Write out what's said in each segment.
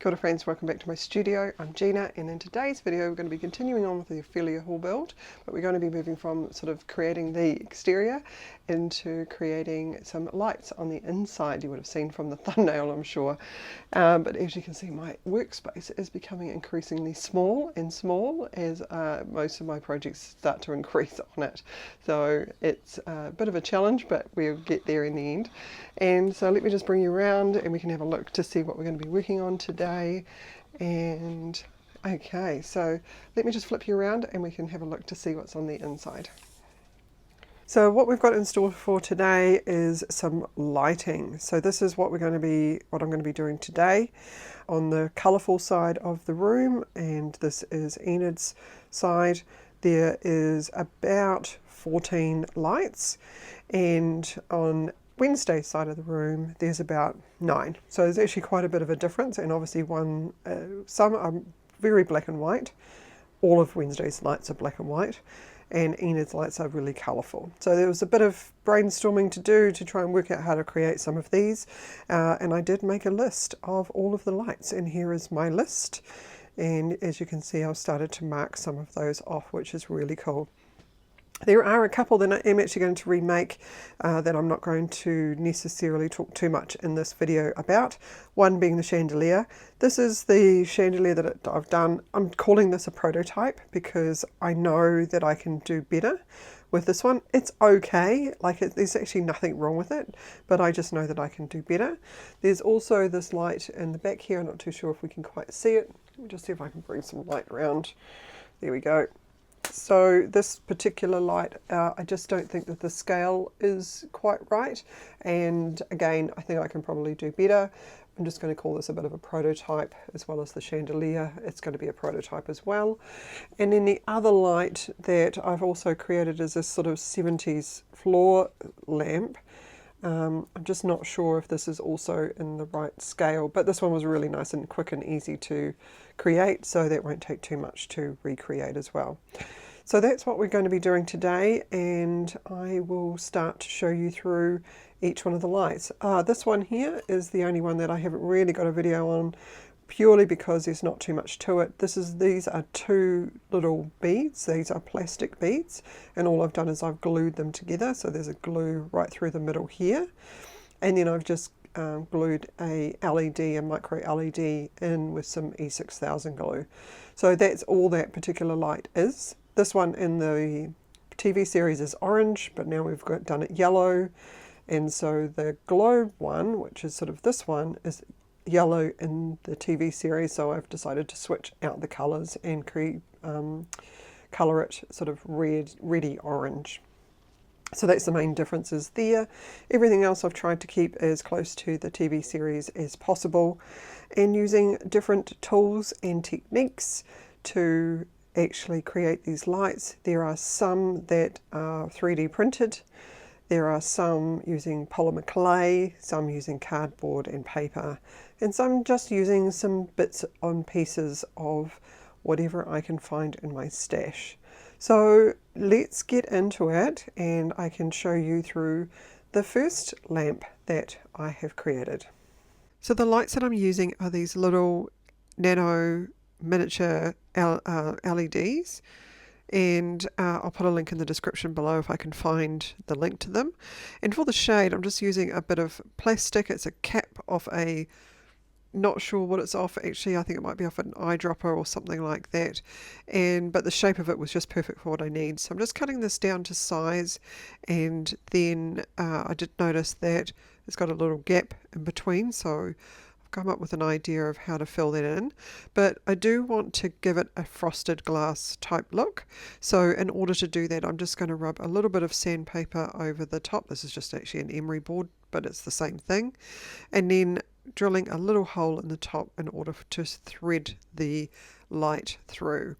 Kia ora friends, welcome back to my studio. I'm Gina, and in today's video we're going to be continuing on with the Ophelia Hall build, but we're going to be moving from sort of creating the exterior into creating some lights on the inside. You would have seen from the thumbnail, I'm sure. But as you can see, my workspace is becoming increasingly small and small as most of my projects start to increase on it. So it's a bit of a challenge, but we'll get there in the end. And so let me just bring you around and we can have a look to see what we're going to be working on today. And okay, so let me just flip you around and we can have a look to see what's on the inside. So what we've got in store for today is some lighting. So this is what I'm going to be doing today on the colourful side of the room, and this is Enid's side. There is about 14 lights, and on Wednesday's side of the room there's about 9. So there's actually quite a bit of a difference, and obviously some are very black and white. All of Wednesday's lights are black and white, and Enid's lights are really colourful. So there was a bit of brainstorming to do to try and work out how to create some of these, and I did make a list of all of the lights, and here is my list. And as you can see, I've started to mark some of those off, which is really cool. There are a couple that I'm actually going to remake that I'm not going to necessarily talk too much in this video about. One being the chandelier. This is the chandelier that I've done. I'm calling this a prototype because I know that I can do better with this one. It's okay, there's actually nothing wrong with it, but I just know that I can do better. There's also this light in the back here. I'm not too sure if we can quite see it. Let me just see if I can bring some light around. There we go. So this particular light, I just don't think that the scale is quite right, and again I think I can probably do better. I'm just going to call this a bit of a prototype, as well as the chandelier. It's going to be a prototype as well. And then the other light that I've also created is this sort of 70s floor lamp. I'm just not sure if this is also in the right scale, but this one was really nice and quick and easy to create, so that won't take too much to recreate as well. So that's what we're going to be doing today, and I will start to show you through each one of the lights. This one here is the only one that I haven't really got a video on, purely because there's not too much to it. These are 2 little beads. These are plastic beads, and all I've done is I've glued them together. So there's a glue right through the middle here, and then I've just glued a LED, a micro LED, in with some E6000 glue. So that's all that particular light is. This one in the TV series is orange, but now we've done it yellow, and so the globe one, which is sort of this one, is yellow in the TV series, so I've decided to switch out the colours and colour it sort of reddy orange. So that's the main differences there. Everything else I've tried to keep as close to the TV series as possible, and using different tools and techniques to actually create these lights. There are some that are 3D printed. There are some using polymer clay, some using cardboard and paper, and some just using some bits on pieces of whatever I can find in my stash. So let's get into it, and I can show you through the first lamp that I have created. So the lights that I'm using are these little nano miniature LEDs. And I'll put a link in the description below if I can find the link to them. And for the shade, I'm just using a bit of plastic. It's a cap off not sure what it's off actually. I think it might be off an eyedropper or something like that. But the shape of it was just perfect for what I need. So I'm just cutting this down to size, and then I did notice that it's got a little gap in between, so come up with an idea of how to fill that in, but I do want to give it a frosted glass type look. So in order to do that, I'm just going to rub a little bit of sandpaper over the top. This is just actually an emery board, but it's the same thing, and then drilling a little hole in the top in order to thread the light through.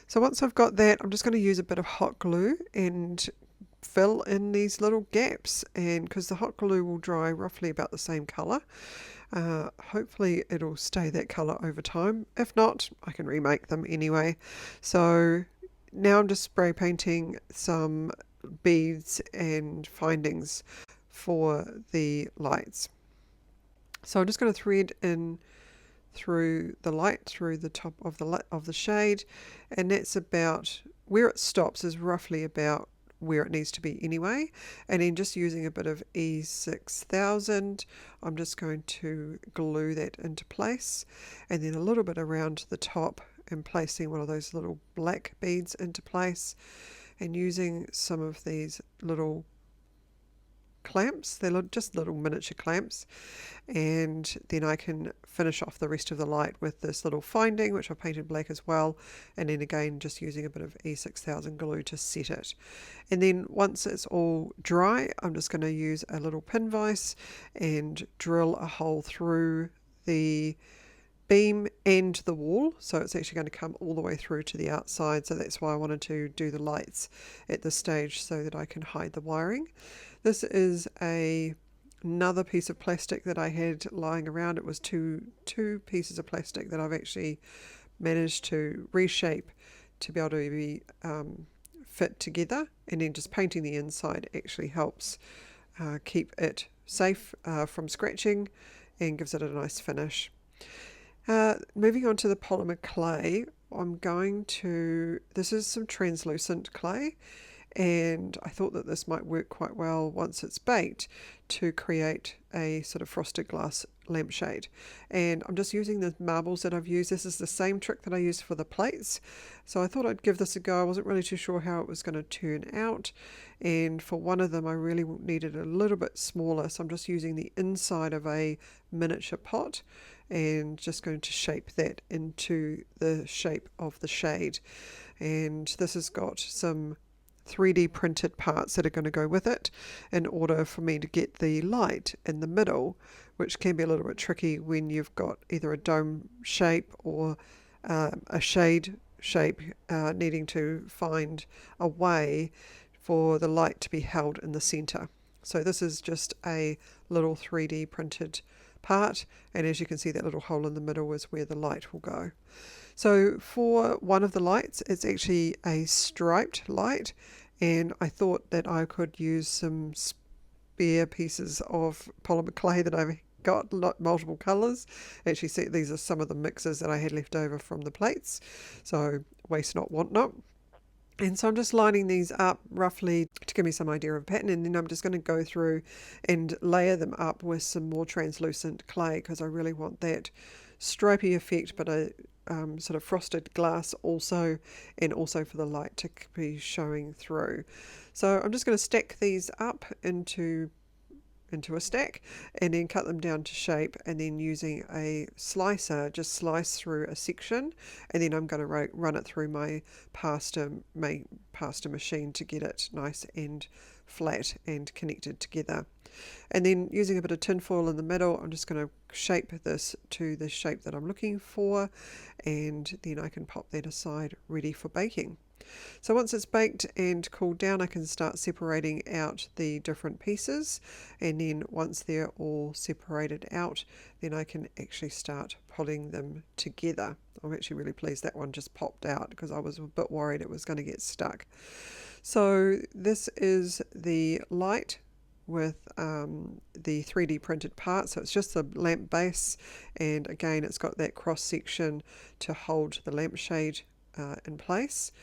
So once I've got that, I'm just going to use a bit of hot glue and fill in these little gaps, and because the hot glue will dry roughly about the same colour, hopefully it'll stay that colour over time. If not, I can remake them anyway. So now I'm just spray painting some beads and findings for the lights. So I'm just going to thread in through the light, through the top of the shade, and that's about where it stops is roughly about where it needs to be anyway. And then just using a bit of E6000, I'm just going to glue that into place, and then a little bit around the top and placing one of those little black beads into place, and using some of these little clamps. They're just little miniature clamps, and then I can finish off the rest of the light with this little finding, which I painted black as well, and then again just using a bit of E6000 glue to set it. And then once it's all dry, I'm just going to use a little pin vise and drill a hole through the beam and the wall, so it's actually going to come all the way through to the outside. So that's why I wanted to do the lights at this stage, so that I can hide the wiring. This is another piece of plastic that I had lying around. It was two pieces of plastic that I've actually managed to reshape to be able to be fit together, and then just painting the inside actually helps keep it safe from scratching and gives it a nice finish. Moving on to the polymer clay, this is some translucent clay, and I thought that this might work quite well once it's baked to create a sort of frosted glass lampshade. And I'm just using the marbles that I've used. This is the same trick that I used for the plates, so I thought I'd give this a go. I wasn't really too sure how it was going to turn out, and for one of them I really needed a little bit smaller, so I'm just using the inside of a miniature pot and just going to shape that into the shape of the shade. And this has got some 3D printed parts that are going to go with it in order for me to get the light in the middle, which can be a little bit tricky when you've got either a dome shape or a shade shape, needing to find a way for the light to be held in the center. So this is just a little 3D printed part, and as you can see, that little hole in the middle is where the light will go. So for one of the lights, it's actually a striped light, and I thought that I could use some spare pieces of polymer clay that I've got multiple colors. Actually, see, these are some of the mixes that I had left over from the plates, so waste not, want not. And so I'm just lining these up roughly to give me some idea of pattern, and then I'm just going to go through and layer them up with some more translucent clay, because I really want that stripy effect, but a sort of frosted glass also, and also for the light to be showing through. So I'm just going to stack these up into a stack, and then cut them down to shape, and then using a slicer just slice through a section, and then I'm going to run it through my pasta machine to get it nice and flat and connected together. And then using a bit of tin foil in the middle, I'm just going to shape this to the shape that I'm looking for, and then I can pop that aside ready for baking. So once it's baked and cooled down, I can start separating out the different pieces, and then once they're all separated out, then I can actually start putting them together. I'm actually really pleased that one just popped out, because I was a bit worried it was going to get stuck. So this is the light with the 3D printed part, so it's just the lamp base, and again it's got that cross section to hold the lampshade in place.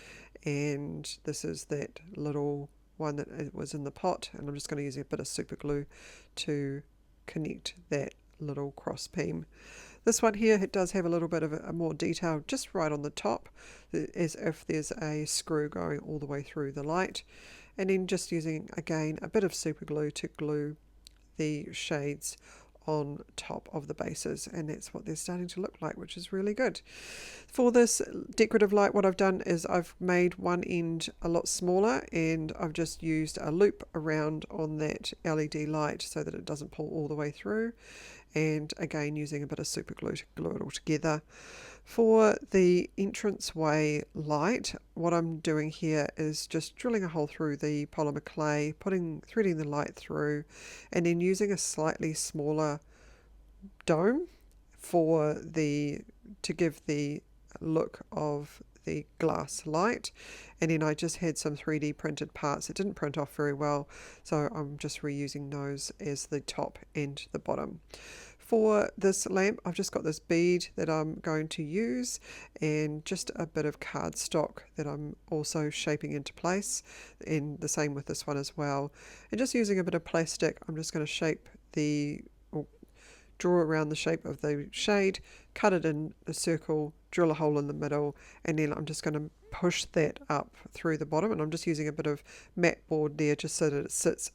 And this is that little one that was in the pot, and I'm just going to use a bit of super glue to connect that little cross beam. This one here, it does have a little bit of a more detail just right on the top, as if there's a screw going all the way through the light, and then just using again a bit of super glue to glue the shades on top of the bases, and that's what they're starting to look like, which is really good. For this decorative light, what I've done is I've made one end a lot smaller, and I've just used a loop around on that LED light so that it doesn't pull all the way through, and again using a bit of super glue to glue it all together. For the entranceway light, what I'm doing here is just drilling a hole through the polymer clay, threading the light through, and then using a slightly smaller dome to give the look of the glass light. And then I just had some 3D printed parts. It didn't print off very well, so I'm just reusing those as the top and the bottom. For this lamp, I've just got this bead that I'm going to use and just a bit of cardstock that I'm also shaping into place, and the same with this one as well. And just using a bit of plastic, I'm just going to shape or draw around the shape of the shade, cut it in a circle, drill a hole in the middle, and then I'm just going to push that up through the bottom, and I'm just using a bit of matte board there just so that it sits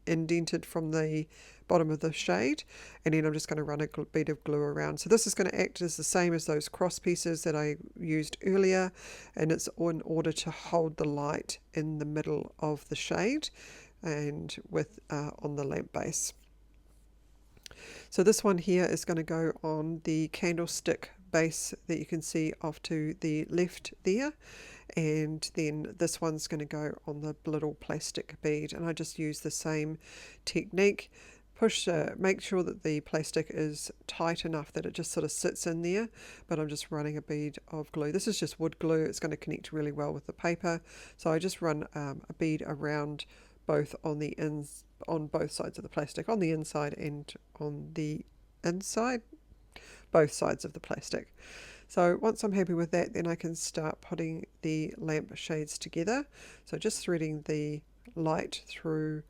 indented from the bottom of the shade, and then I'm just going to run a bead of glue around. So this is going to act as the same as those cross pieces that I used earlier, and it's in order to hold the light in the middle of the shade and with on the lamp base. So this one here is going to go on the candlestick base that you can see off to the left there, and then this one's going to go on the little plastic bead, and I just use the same technique. Make sure that the plastic is tight enough that it just sort of sits in there, but I'm just running a bead of glue. This is just wood glue. It's going to connect really well with the paper, so I just run a bead around both on both sides of the plastic, on the inside and on the inside, both sides of the plastic. So once I'm happy with that, then I can start putting the lamp shades together. So just threading the light through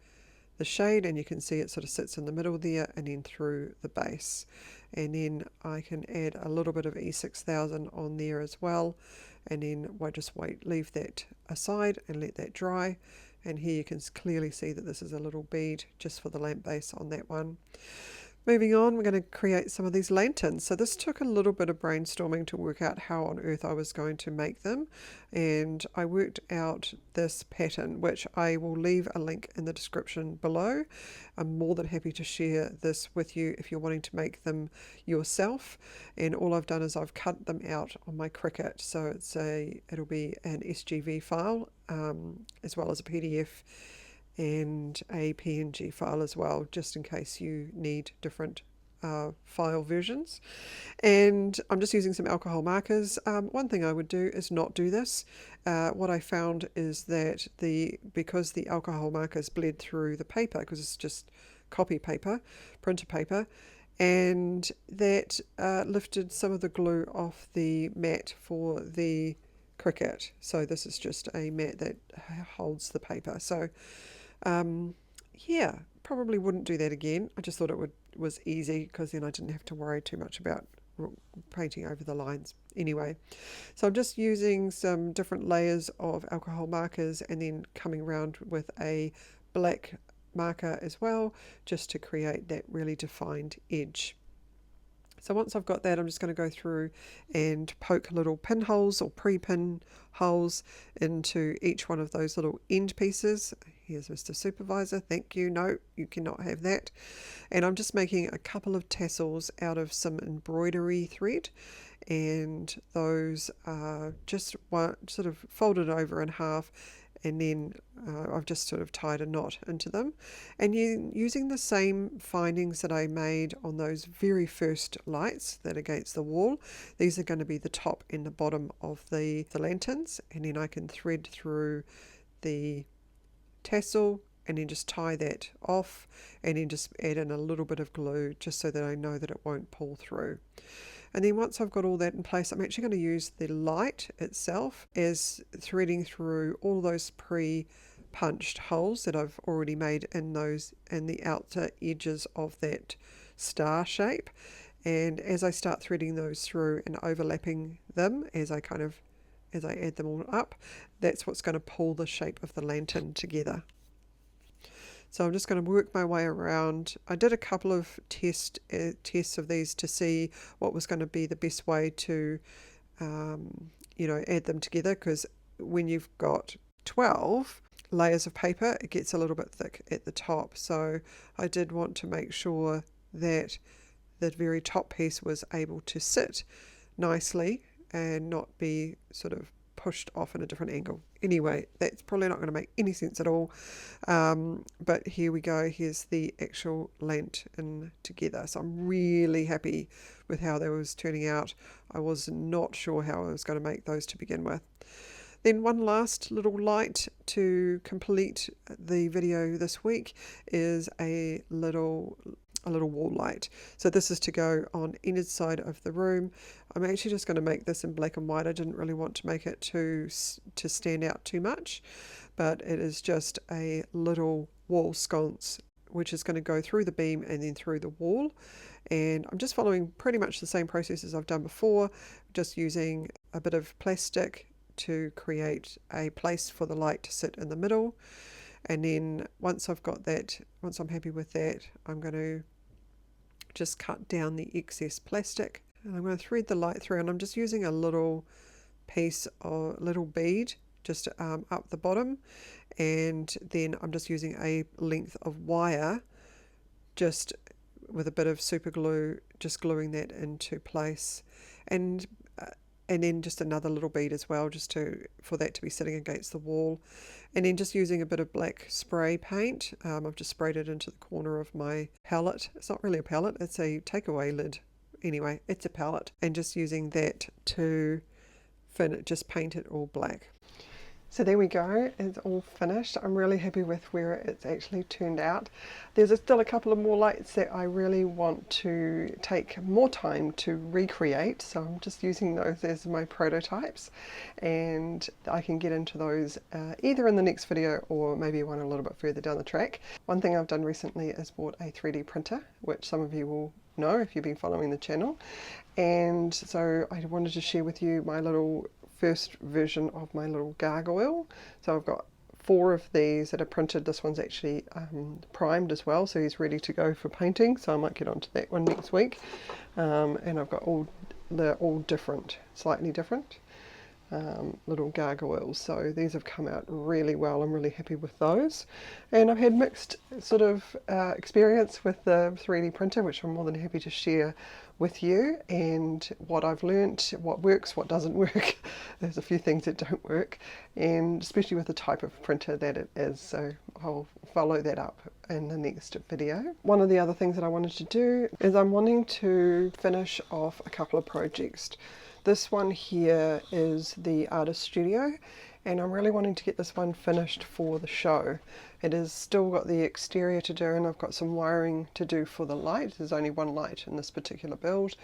the shade, and you can see it sort of sits in the middle there, and then through the base. And then I can add a little bit of E6000 on there as well, and then I just leave that aside and let that dry. And here you can clearly see that this is a little bead just for the lamp base on that one. Moving on, we're going to create some of these lanterns. So this took a little bit of brainstorming to work out how on earth I was going to make them, and I worked out this pattern, which I will leave a link in the description below. I'm more than happy to share this with you if you're wanting to make them yourself, and all I've done is I've cut them out on my Cricut, so it'll be an SGV file as well as a PDF and a PNG file as well, just in case you need different file versions. And I'm just using some alcohol markers. One thing I would do is not do this. What I found is that because the alcohol markers bled through the paper, because it's just copy paper, printer paper, and that lifted some of the glue off the mat for the Cricut. So this is just a mat that holds the paper. So yeah, probably wouldn't do that again. I just thought it was easy, because then I didn't have to worry too much about painting over the lines. Anyway, so I'm just using some different layers of alcohol markers and then coming around with a black marker as well, just to create that really defined edge. So once I've got that, I'm just going to go through and poke little pinholes or pre-pin holes into each one of those little end pieces. Here's Mr. Supervisor, thank you. No, you cannot have that. And I'm just making a couple of tassels out of some embroidery thread, and those are just sort of folded over in half, and then I've just sort of tied a knot into them. And using the same findings that I made on those very first lights that against the wall, these are going to be the top and the bottom of the lanterns, and then I can thread through the tassel and then just tie that off, and then just add in a little bit of glue just so that I know that it won't pull through. And then once I've got all that in place, I'm actually going to use the light itself as threading through all those pre-punched holes that I've already made in the outer edges of that star shape. And as I start threading those through and overlapping them as I add them all up, that's what's going to pull the shape of the lantern together. So I'm just going to work my way around. I did a couple of tests of these to see what was going to be the best way to, add them together, because when you've got 12 layers of paper, it gets a little bit thick at the top. So I did want to make sure that the very top piece was able to sit nicely and not be sort of pushed off in a different angle. Anyway, that's probably not going to make any sense at all, but here we go. Here's the actual lantern together. So I'm really happy with how that was turning out. I was not sure how I was going to make those to begin with. Then one last little light to complete the video this week is a little a little wall light. So this is to go on any side of the room. I'm actually just going to make this in black and white. I didn't really want to make it to stand out too much, but it is just a little wall sconce which is going to go through the beam and then through the wall. And I'm just following pretty much the same process as I've done before, just using a bit of plastic to create a place for the light to sit in the middle. And then once I've got that, once I'm happy with that, I'm going to just cut down the excess plastic and I'm going to thread the light through, and I'm just using a little piece or little bead just up the bottom, and then I'm just using a length of wire just with a bit of super glue, just gluing that into place, and then just another little bead as well, just for that to be sitting against the wall. And then just using a bit of black spray paint, I've just sprayed it into the corner of my palette. It's not really a palette, it's a takeaway lid. Anyway, it's a palette, and just using that to just paint it all black. So there we go, it's all finished. I'm really happy with where it's actually turned out. There's still a couple of more lights that I really want to take more time to recreate, so I'm just using those as my prototypes, and I can get into those either in the next video or maybe one a little bit further down the track. One thing I've done recently is bought a 3D printer, which some of you will know if you've been following the channel, and so I wanted to share with you my little first version of my little gargoyle. So I've got 4 of these that are printed. This one's actually primed as well, so he's ready to go for painting, so I might get onto that one next week. And I've got they're all different, slightly different little gargoyles, so these have come out really well. I'm really happy with those, and I've had mixed sort of experience with the 3D printer, which I'm more than happy to share with you, and what I've learnt, what works, what doesn't work. There's a few things that don't work, and especially with the type of printer that it is, so I'll follow that up in the next video. One of the other things that I wanted to do is I'm wanting to finish off a couple of projects. This one here is the artist studio, and I'm really wanting to get this one finished for the show. It has still got the exterior to do, and I've got some wiring to do for the light. There's only one light in this particular build.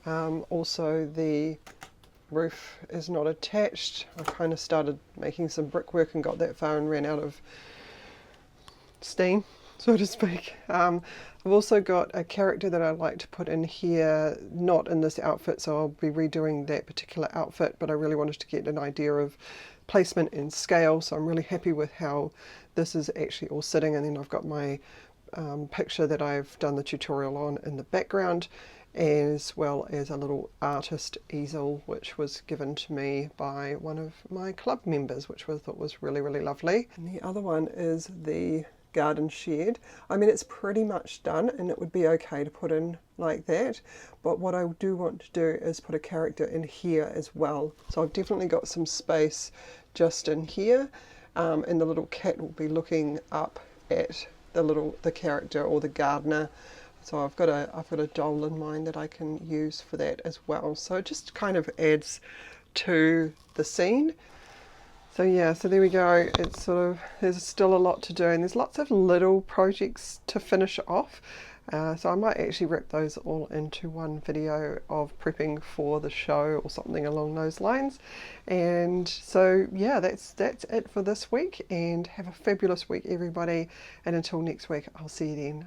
Also the roof is not attached. I kind of started making some brickwork and got that far and ran out of steam, so to speak. I've also got a character that I'd like to put in here, not in this outfit, so I'll be redoing that particular outfit, but I really wanted to get an idea of placement and scale, so I'm really happy with how this is actually all sitting. And then I've got my picture that I've done the tutorial on in the background, as well as a little artist easel which was given to me by one of my club members, which I thought was really, really lovely. And the other one is the garden shed. I mean, it's pretty much done and it would be okay to put in like that, but what I do want to do is put a character in here as well. So I've definitely got some space just in here, and the little cat will be looking up at the character or the gardener. So I've got a doll in mind that I can use for that as well. So it just kind of adds to the scene. So yeah, so there we go. It's there's still a lot to do, and there's lots of little projects to finish off. So I might actually wrap those all into one video of prepping for the show or something along those lines. And so yeah, that's it for this week, and have a fabulous week everybody, and until next week, I'll see you then.